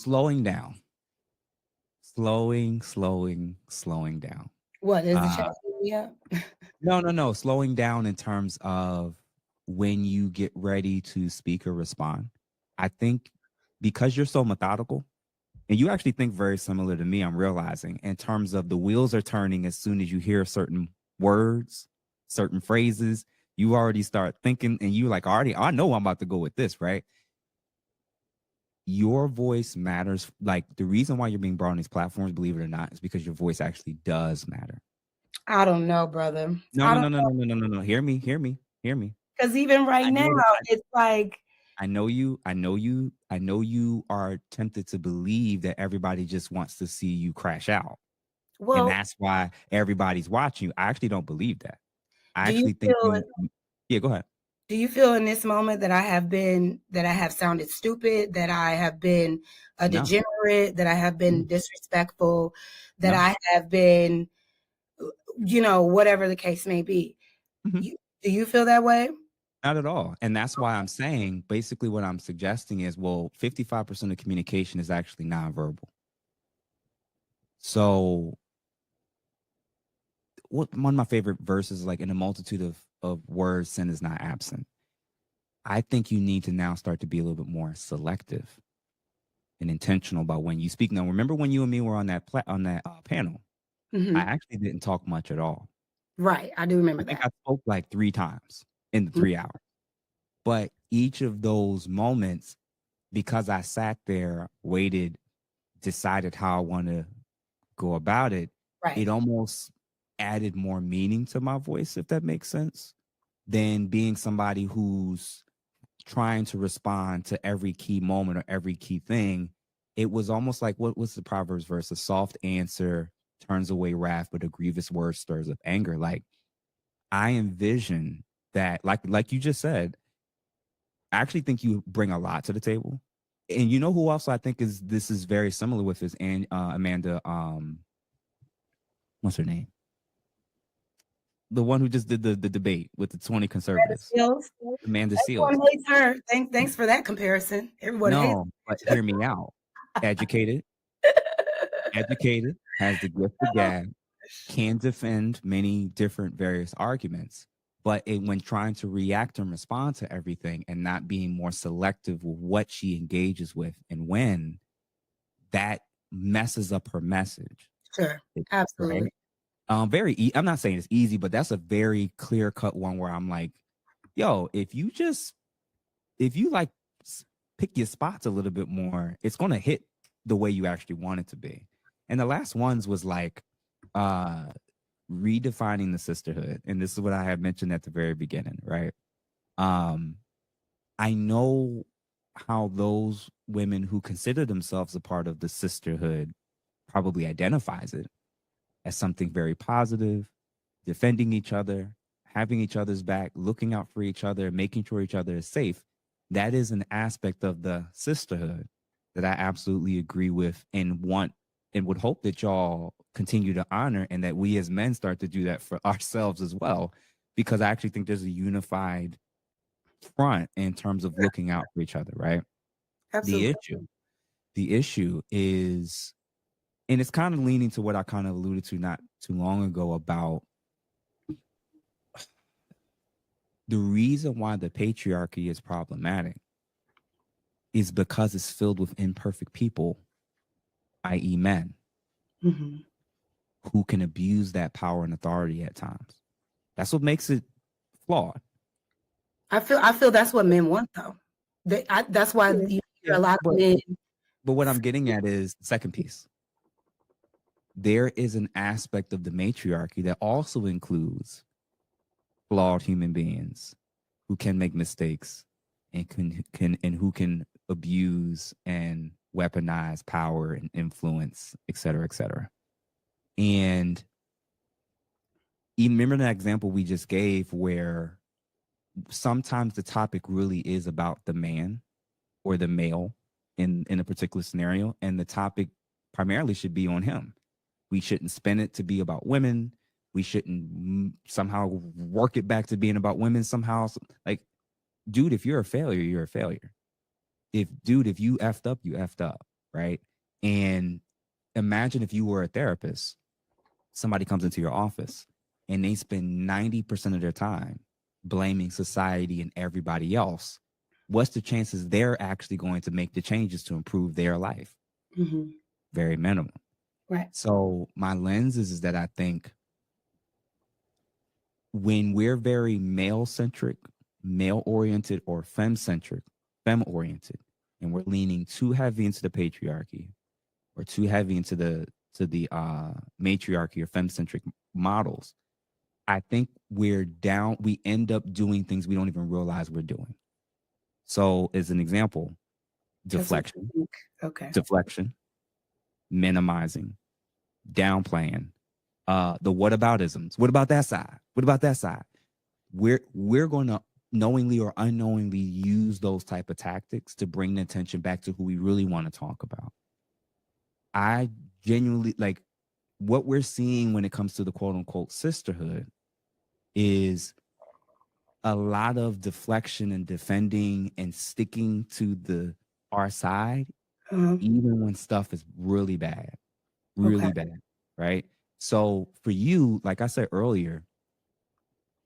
slowing down, slowing down. What is the chat Uh, me up? no, slowing down in terms of when you get ready to speak or respond. I think because you're so methodical, and you actually think very similar to me, I'm realizing, in terms of the wheels are turning as soon as you hear certain words, certain phrases, you already start thinking, and you like, already, I know I'm about to go with this, right? Your voice matters. Like, the reason why you're being brought on these platforms, believe it or not, is because your voice actually does matter. I don't know, brother. No, I no, don't no, no, no, no, no, no, no. Hear me, hear me, hear me. because even right I now, know that it's like, I know you. I know you are tempted to believe that everybody just wants to see you crash out. And well, that's why everybody's watching you. I actually don't believe that. I do you actually think feel you yeah, go ahead. do you feel in this moment that I have sounded stupid, that I have been a No, degenerate, that I have been no, disrespectful, that no. I have been, whatever the case may be? Mhm. Do you feel that way? Not at all. And that's why I'm saying basically what I'm suggesting is, well, 55% of communication is actually nonverbal. So one of my favorite verses, like, in a multitude of words, sin is not absent. I think you need to now start to be a little bit more selective and intentional about when you speak. Now, remember when you and me were on that panel? I Mhm. actually didn't talk much at all. Right, I do I remember think that. I spoke like 3 times in the Mm, 3 hours. But each of those moments, because I sat there, waited, decided how I want to go about it, right. it almost added more meaning to my voice, if that makes sense, than being somebody who's trying to respond to every key moment or every key thing. It was almost like, what's the Proverbs verse? A soft answer turns away wrath, but a grievous word stirs up anger. Like, I envision that, like you just said, I actually think you bring a lot to the table. And you know who else I think this is very similar with is Amanda, what's her name? The one who just did the debate with the 20 conservatives. Skills. Amanda Seals. Everyone hates her. Thanks for that comparison. Everyone hates. No, but hear me out. Educated, educated, has the gift of gab, can defend many different various arguments. But when trying to react and respond to everything and not being more selective with what she engages with and when, that messes up her message. Sure, Right. absolutely. I'm not saying it's easy, but that's a very clear cut one where I'm like, yo, if you like pick your spots a little bit more, it's going to hit the way you actually want it to be. And the last ones was like uh redefining the sisterhood. And this is what I had mentioned at the very beginning, right? Um, I know how those women who consider themselves a part of the sisterhood probably identifies it as something very positive, defending each other, having each other's back, looking out for each other, making sure each other is safe. That is an aspect of the sisterhood that I absolutely agree with and want and would hope that y'all continue to honor, and that we as men start to do that for ourselves as well, because I actually think there's a unified front in terms of looking out for each other, right? The Absolutely. issue, the issue is, and it's kind of leaning to what I kind of alluded to not too long ago about the reason why the patriarchy is problematic is because it's filled with imperfect people, i.e., men, Mhm. who can abuse that power and authority at times. That's what makes it flawed. I feel that's what men want, though. That's why Yeah. you hear Yeah. a lot of But men. but what I'm getting at is the second piece. There is an aspect of the matriarchy that also includes flawed human beings who can make mistakes and can and who can abuse and weaponize power and influence, et cetera, et cetera. And even remember that example we just gave where sometimes the topic really is about the man or the male in a particular scenario, and the topic primarily should be on him. We shouldn't spin it to be about women. We shouldn't somehow work it back to being about women somehow. Like, dude, if you're a failure, you're a failure. If you effed up, you effed up. right? And imagine if you were a therapist, somebody comes into your office and they spend 90% of their time blaming society and everybody else. What's the chances they're actually going to make the changes to improve their life? Mm-hmm. Very minimal. Right. So my lens is that I think when we're very male centric, male oriented, or fem centric, fem oriented, and we're leaning too heavy into the patriarchy or too heavy into the matriarchy or fem centric models, I think we end up doing things we don't even realize we're doing. So as an example, That's what deflection, you think. Okay. deflection, minimizing, downplaying, the whataboutisms. What about that side? What about that side? We're going to knowingly or unknowingly use those type of tactics to bring the attention back to who we really want to talk about. I genuinely like what we're seeing when it comes to the quote unquote sisterhood is a lot of deflection and defending and sticking to our side, Uh-huh. even when stuff is Okay. really bad, right? So for you, like I said earlier,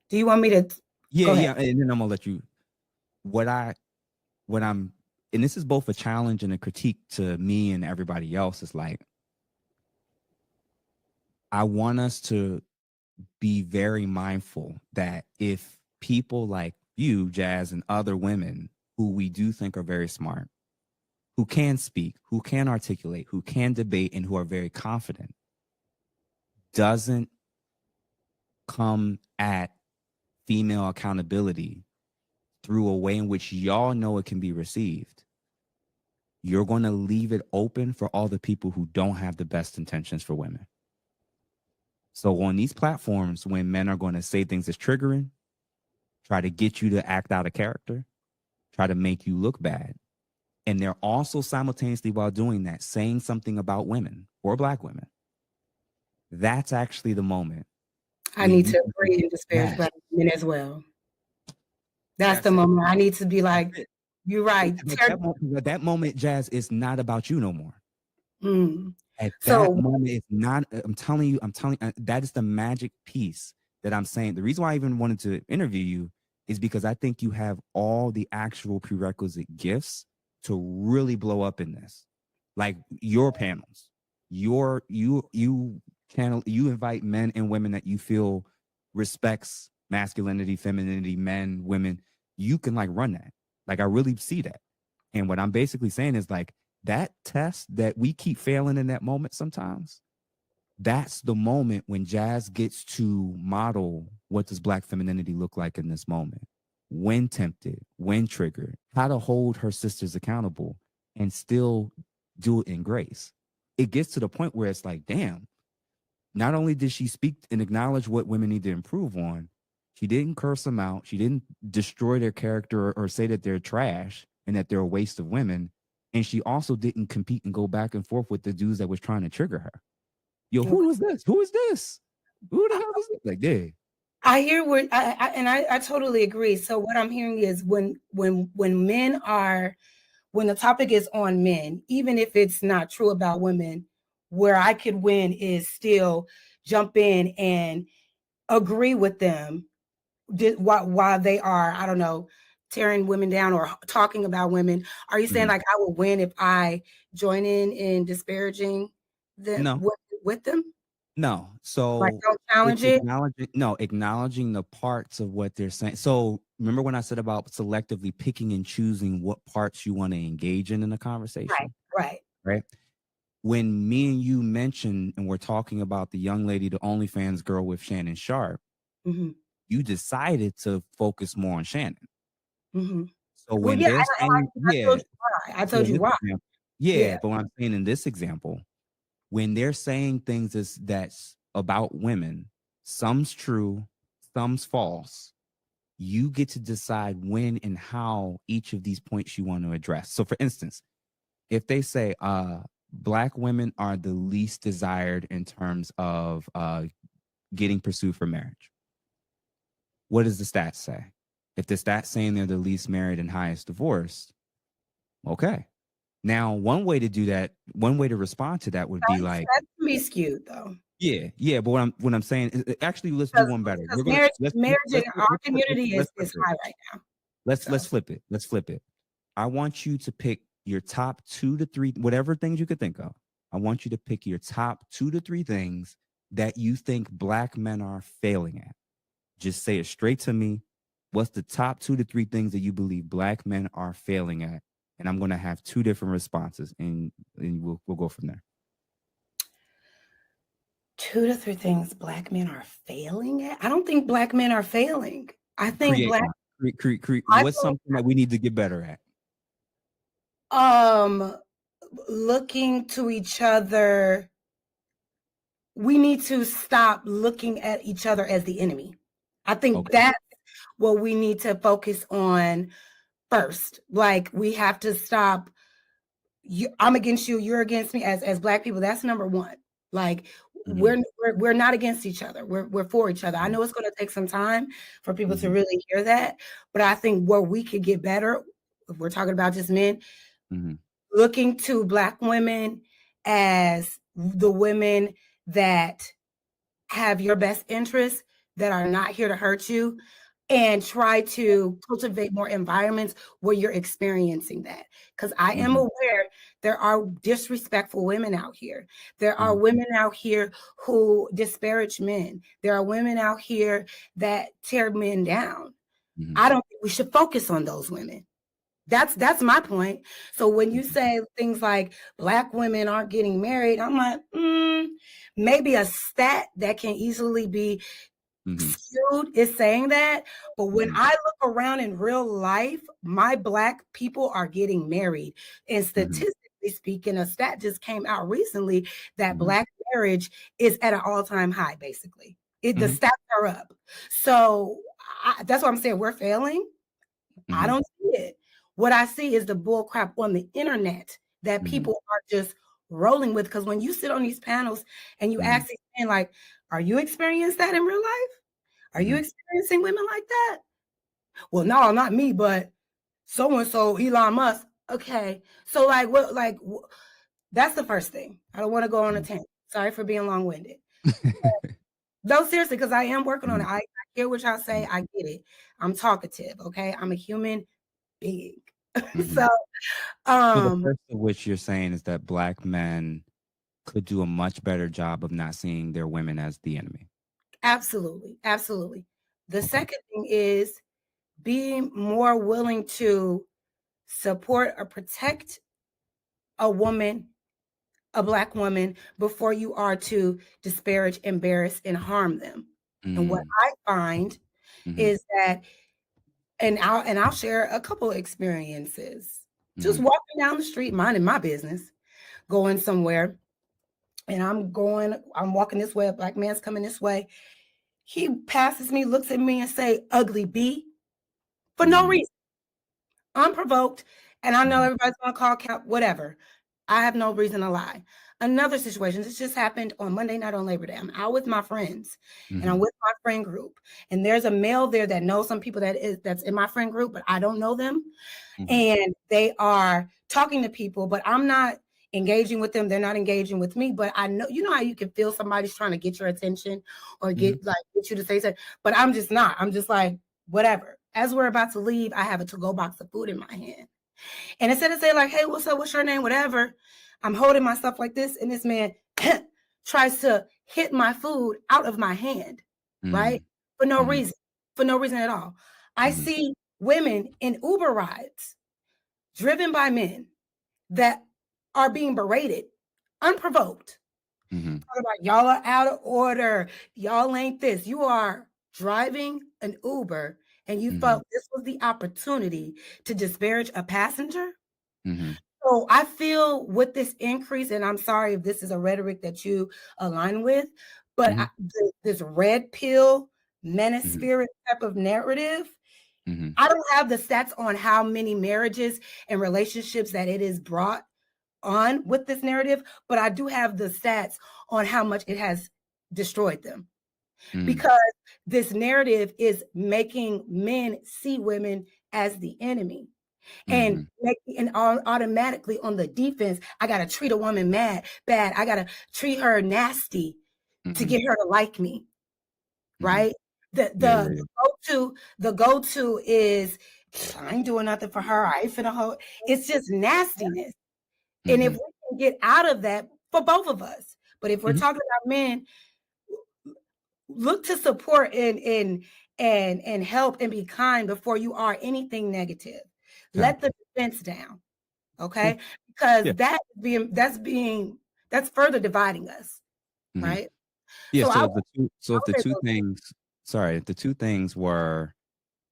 Do you want me to yeah, go ahead? yeah, and then I'm gonna let you what I what I'm and this is both a challenge and a critique to me and everybody else. Is like I want us to be very mindful that if people like you, Jazz, and other women who we do think are very smart, who can speak, who can articulate, who can debate, and who are very confident, doesn't come at female accountability through a way in which y'all know it can be received, you're going to leave it open for all the people who don't have the best intentions for women. So on these platforms, when men are going to say things that's triggering, try to get you to act out of character, try to make you look bad, and they're also simultaneously while doing that saying something about women or black women, that's actually the moment I when need you to can agree say, and disparage yes, black women as well. That's the that's it. moment I need to be That's like, it. you're right. But that moment, Jazz, is not about you no more. Mm. At that So, moment, it's not. I'm telling you, that is the magic piece that I'm saying. The reason why I even wanted to interview you is because I think you have all the actual prerequisite gifts to really blow up in this. Like your panels, you channel, you invite men and women that you feel respects masculinity, femininity, men, women. You can like run that. Like I really see that. And what I'm basically saying is like that test that we keep failing in that moment sometimes, that's the moment when Jazz gets to model what does black femininity look like in this moment, when tempted, when triggered, how to hold her sisters accountable and still do it in grace. It gets to the point where it's like, damn, not only did she speak and acknowledge what women need to improve on, she didn't curse them out. She didn't destroy their character or say that they're trash and that they're a waste of women. And she also didn't compete and go back and forth with the dudes that was trying to trigger her. Yo, okay. who was this? Who is this? Who the hell is this? Like, yeah. I hear what I totally agree. So what I'm hearing is when men are when the topic is on men, even if it's not true about women, where I could win is still jump in and agree with them while they are, I don't know, tearing women down or talking about women. Are you saying Mhm. like I will win if I join in disparaging them No, with them? no. Like So don't it's challenge it? acknowledging the parts of what they're saying. So remember when I said about selectively picking and choosing what parts you want to engage in a Right, conversation, right. right? When me and you mentioned and we're talking about the young lady, the OnlyFans girl with Shannon Sharp, Mhm, you decided to focus more on Shannon. mhm. So Well, when yeah, they're saying, I told yeah, you why. I so told in you this why. example, yeah, Yeah. but what I'm saying in this example, when they're saying things that's about women, some's true, some's false. You get to decide when and how each of these points you want to address. So for instance, if they say black women are the least desired in terms of getting pursued for marriage, what does the stats say? If the stats saying they're the least married and highest divorced, okay. Now, one way to do that, one way to respond to that would be like, That can be skewed though. yeah. But what I'm saying is, actually, let's do one better. Because We're gonna marriage in our let's community let's flip is it. high right now. Let's flip it. Let's flip it. I want you to pick your top 2 to 3, whatever things you could think of. I want you to pick your top 2 to 3 things that you think Black men are failing at. Just say it straight to me. What's the top 2 to 3 things that you believe Black men are failing at? And I'm going to have 2 different responses, and we'll go from there. 2 to 3 things Black men are failing at? I don't think Black men are failing. I think Create Black one. Create. I What's feel something that we need to get better at? looking to each other. We need to stop looking at each other as the enemy. I think that's what we need to focus on first. Like, we have to stop. I'm against you, you're against me as Black people. That's number one. Like, we're not against each other. We're for each other. I know it's going to take some time for people to really hear that, but I think where we could get better, if we're talking about just men, looking to Black women as the women that have your best interests, that are not here to hurt you, and try to cultivate more environments where you're experiencing that. Because I am aware there are disrespectful women out here. There are women out here who disparage men. There are women out here that tear men down. I don't think we should focus on those women. That's my point. So when you say things like Black women aren't getting married, I'm like, maybe a stat that can easily be skewed is saying that. But when I look around in real life, my Black people are getting married. And statistically speaking, a stat just came out recently that Black marriage is at an all-time high, basically. The stats are up. So that's what I'm saying. We're failing. I don't see it. What I see is the bull crap on the internet that people are just rolling with. Because when you sit on these panels and you ask these men, like, are you experiencing that in real life? Are you experiencing women like that? Well, no, not me, but so-and-so, Elon Musk. Okay. So that's the first thing. I don't want to go on a tangent. Sorry for being long-winded. No, seriously, because I am working on it. I hear what y'all say. I get it. I'm talkative. Okay. I'm a human being. So the first of which you're saying is that Black men could do a much better job of not seeing their women as the enemy. Absolutely. The second thing is being more willing to support or protect a woman, a Black woman, before you are to disparage, embarrass, and harm them. And what I find is that, and I'll share a couple of experiences. Just walking down the street, minding my business, going somewhere, and I'm walking this way, a Black man's coming this way. He passes me, looks at me and say, "Ugly B," for no reason, unprovoked. And I know everybody's gonna call count, whatever. I have no reason to lie. Another situation, this just happened on Monday night on Labor Day. I'm out with my friends and I'm with my friend group. And there's a male there that knows some people that's in my friend group, but I don't know them. And they are talking to people, but I'm not engaging with them. They're not engaging with me. But I know, you know how you can feel somebody's trying to get your attention or get you to say something, but I'm just not. I'm just like, whatever. As we're about to leave, I have a to-go box of food in my hand. And instead of saying like, "Hey, what's up? What's your name?" Whatever, I'm holding my stuff like this. And this man tries to hit my food out of my hand, right? For no reason at all. I see women in Uber rides driven by men that are being berated, unprovoked. Talking about, y'all are out of order. Y'all ain't this. You are driving an Uber and you felt this was the opportunity to disparage a passenger. So I feel with this increase, and I'm sorry if this is a rhetoric that you align with, but this red pill, menace spirit type of narrative, I don't have the stats on how many marriages and relationships that it is brought on with this narrative, but I do have the stats on how much it has destroyed them. Because this narrative is making men see women as the enemy. and Mhm. automatically on the defense, I gotta treat a woman bad. I gotta treat her nasty to Mhm. get her to like me, Mhm. right? The Yeah, the yeah, yeah. go-to is I ain't doing nothing for her. I ain't finna hold. It's just nastiness. And if Mhm. we can get out of that for both of us, but if we're Mhm. talking about men, look to support and help and be kind before you are anything negative. Let the Gotcha. defense down, Cool. okay? Because Yeah. that's further dividing us, Mhm. right? Yeah, So I, so I if the would say two those things. things sorry, if the two things were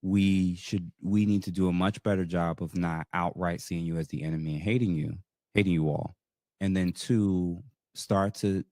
we need to do a much better job of not outright seeing you as the enemy and hating you all. And then two, start to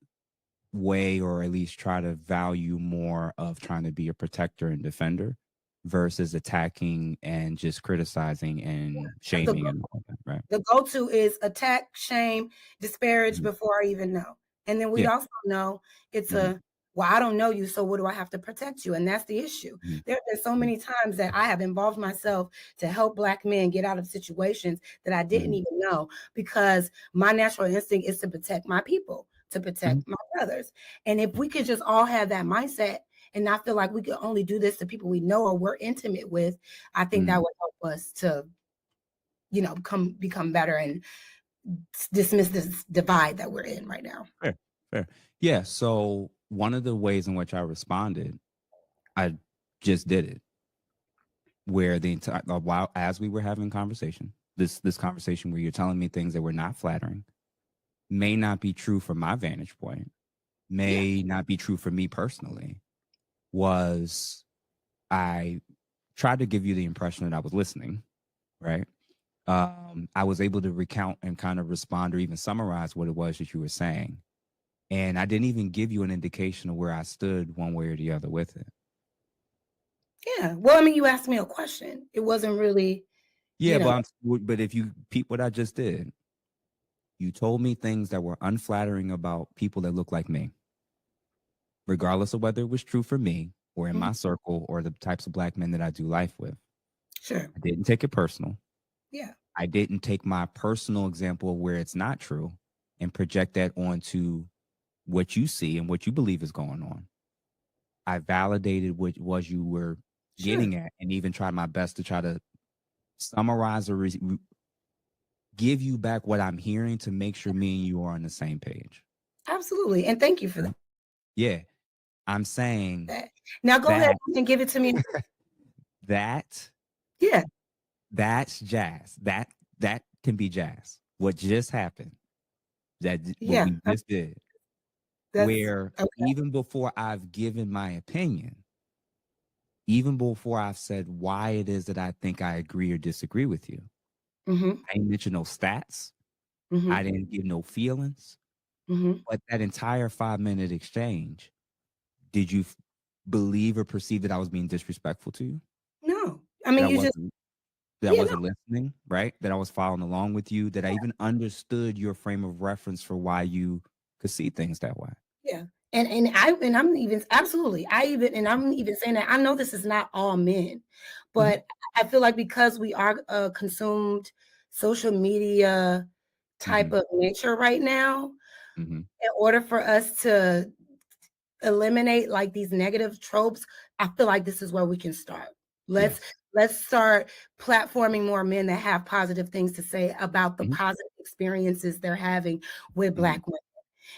weigh or at least try to value more of trying to be a protector and defender versus attacking and just criticizing and The shaming and all that, right? The go-to is attack, shame, disparage Mhm. before I even know. And then we Yeah. also know it's Mhm. well, I don't know you, so what do I have to protect you? And that's the issue. Mhm. There have been so Mhm. many times that I have involved myself to help Black men get out of situations that I didn't Mhm. even know because my natural instinct is to protect my people, to Mhm. protect my brothers. And if we could just all have that mindset and not feel like we could only do this to people we know or we're intimate with, I think that Mhm. would help us to, become better and dismiss this divide that we're in right now. Fair, fair. Yeah. So one of the ways in which I responded, I just did it. Where the entire while as we were having conversation, this conversation where you're telling me things that were not flattering, may not be true from my vantage point, Yeah. may not be true for me personally. Was I tried to give you the impression that I was listening, right? I was able to recount and kind of respond or even summarize what it was that you were saying. And I didn't even give you an indication of where I stood one way or the other with it. Yeah. Well, I mean, you asked me a question. It wasn't really, Yeah, you know, but if you peep what I just did, you told me things that were unflattering about people that look like me, regardless of whether it was true for me or in mhm, my circle or the types of black men that I do life with. sure. I didn't take it personal. Yeah. I didn't take my personal example of where it's not true and project that onto what you see and what you believe is going on. I validated what was you were Sure. getting at and even tried my best to try to summarize or give you back what I'm hearing to make sure me and you are on the same page. Absolutely. And thank you for Right? Yeah. I'm saying that. Now go ahead that and give it to me. that Yeah. that's jazz. That can be jazz. What just happened, what Yeah. we just did, That's where okay. even before I've given my opinion, even before I've said why it is that I think I agree or disagree with you, Mm-hmm. I didn't mention no stats. I Mm-hmm. didn't give no feelings. Mm-hmm. But that entire 5 minute exchange, did you believe or perceive that I was being disrespectful to you? No. I That mean, I you just, wasn't that I yeah, no. wasn't listening, right? That I was following along with you, that I even understood your frame of reference for why you could see things that way. Yeah. And I'm even absolutely. I'm even saying that I know this is not all men, Mhm, but I feel like because we are consumed social media type mhm, of nature right now, mhm. in order for us to eliminate like these negative tropes, I feel like this is where we can start. Let's Yes. let's start platforming more men that have positive things to say about the Mhm, positive experiences they're having with mhm. Black women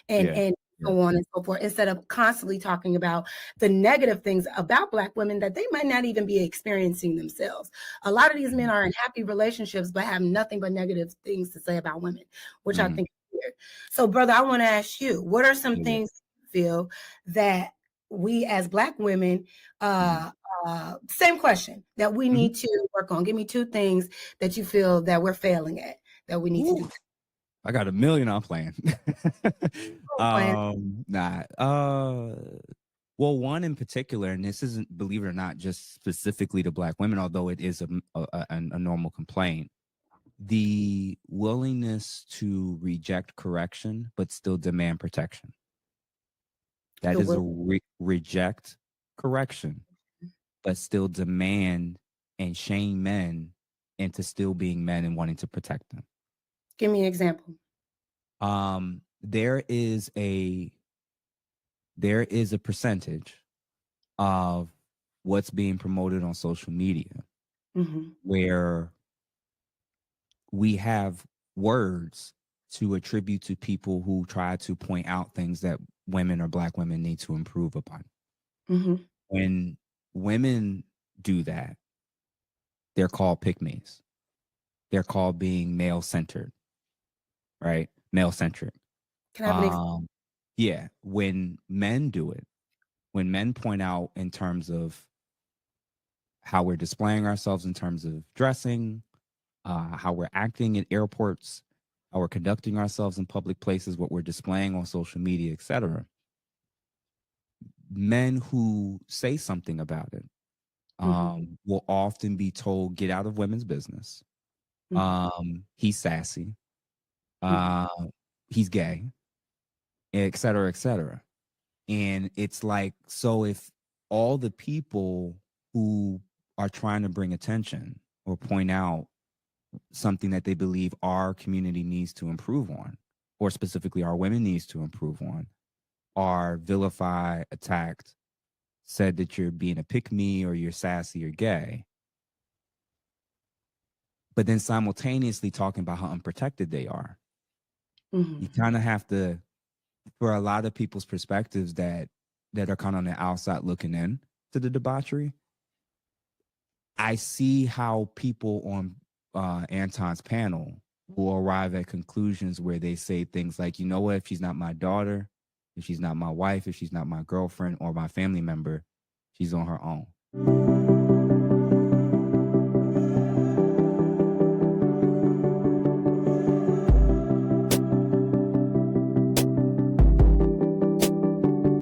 and Yeah. Yeah. so on and so forth, instead of constantly talking about the negative things about Black women that they might not even be experiencing themselves. A lot of these men Mhm, are in happy relationships but have nothing but negative things to say about women, which I mhm. think is weird. So, brother, I want to ask you, what are some Yeah. things you feel that we as Black women, Mhm, same question, that we mhm. need to work on? Give me two things that you feel that we're failing at, that we need to do. Ooh, I got a million on plan. Plan. Nah. Well, one in particular, and this isn't, believe it or not, just specifically to Black women, although it is a normal complaint. The willingness to reject correction, but still demand protection. That The is will. a reject correction, but still demand and shame men and to still being men and wanting to protect them. Give me an example. There is a percentage of what's being promoted on social media Mm-hmm. where we have words to attribute to people who try to point out things that women or Black women need to improve upon. Mm-hmm. When women do that, they're called pick-me's. They're called being male-centered, right? Male-centric. Can I have an example? Yeah, when men do it, when men point out in terms of how we're displaying ourselves in terms of dressing, how we're acting at airports, how we're conducting ourselves in public places, what we're displaying on social media, etc. Men who say something about it Mm-hmm. will often be told, "Get out of women's business." Mm-hmm. He's sassy. Mm-hmm. Uh, he's gay, et cetera, et cetera. And it's like, so if all the people who are trying to bring attention or point out something that they believe our community needs to improve on, or specifically our women needs to improve on, are vilified, attacked, said that you're being a pick me or you're sassy or gay, but then simultaneously talking about how unprotected they are. You Mm-hmm. kind of have to, for a lot of people's perspectives that are kind of on the outside looking in to the debauchery, I see how people on Anton's panel will arrive at conclusions where they say things like, you know what, if she's not my daughter, if she's not my wife, if she's not my girlfriend or my family member, she's on her own.